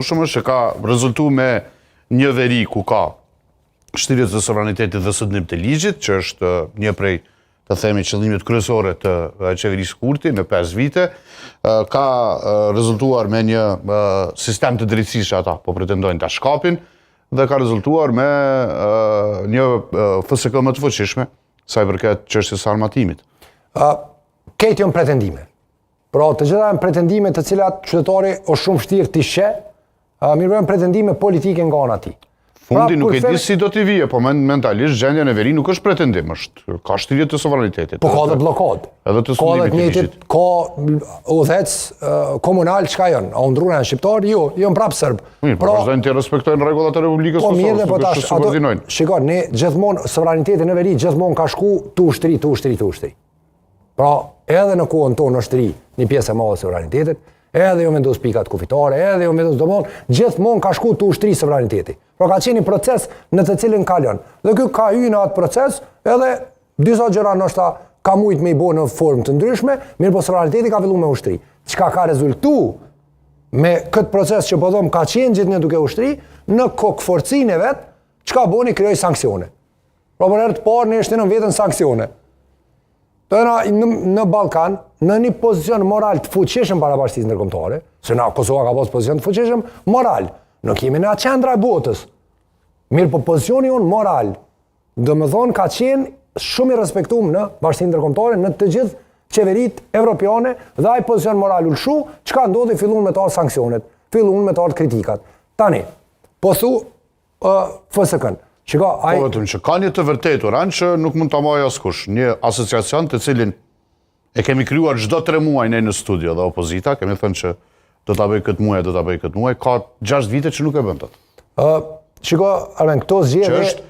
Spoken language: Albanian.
Shumë është që ka rezultu me një veri ku ka shtirjet të sovranitetit dhe sëdnim të ligjit, që është një prej të themi qëllimit kryesore të qeverisë Kurti në 5 vite, ka rezultuar me një sistem të drejtësisë ata, po pretendojnë ta shkapin, dhe ka rezultuar me një FSK më të fuqishme, sa i përket çështjes së armatimit. Këtë janë pretendime. Pra të gjitha janë pretendime të cilat qytetari është shumë vështirë t'i sheh, mirë janë pretendime politike nga ana tij. Fundi nuk e di si do t'i vije, po mentalisht gjendja në veri nuk është pretendim, ka shtirje të sovranitetit. Po ka dhe blokad. Edhe të sundimit të ligjit. Ka udhëhec komunal çka janë, a undruna janë shqiptar, jo, janë prapë serb. Mirë, po vazhdojnë të respektojnë rregullat e Republikës Kosovës, nuk është subordinojnë. Shikoj, ne gjithmonë sovraniteti në veri gjithmonë ka shku tu ushtri. Pra, edhe në kohën tonë është një pjesë e madhe e sovranitetit, edhe jo vendos pikat kufitare, edhe jo vendos domon, gjithmonë ka shku tu ushtri sovraniteti. Pra ka qenë një proces në të cilin kalon. Dhe ky ka hyrë në atë proces, edhe disa gjëra ndoshta ka mujt me i bë në formë të ndryshme, mirë po sovraniteti ka filluar me ushtri. Çka ka rezultuar me këtë proces që po them ka qenë gjithnjë duke ushtri, në kokforcinë e vet, çka bëni krijoi sanksione. Pra për herë të parë ne shtinëm vetën sanksione. Në Ballkan, në një pozicion moral të fuqishëm para bashkisë ndërkombëtare, se na Kosova ka pas pozicion të fuqishëm moral, nuk jemi në qendra e botës. Mirë po pozicioni jonë moral, domethënë ka qenë shumë i respektuar në bashkinë ndërkombëtare, në të gjithë qeveritë evropiane, dhe ai pozicion moral ulshu, çka ndodhi filluan me të ardhur sanksionet, filluan me të ardhur kritikat. Tani, po thu FSK-n. Po vetëm që ka një të vërtetur anë që nuk mund ta marrë askush, një asociacion të cilin e kemi krijuar çdo 3 muaj në studio dhe opozita, kemi thënë që do ta bëj këtë muaj, ka 6 vite që nuk e bën dot. Shiko, Armen, këto zgjedhje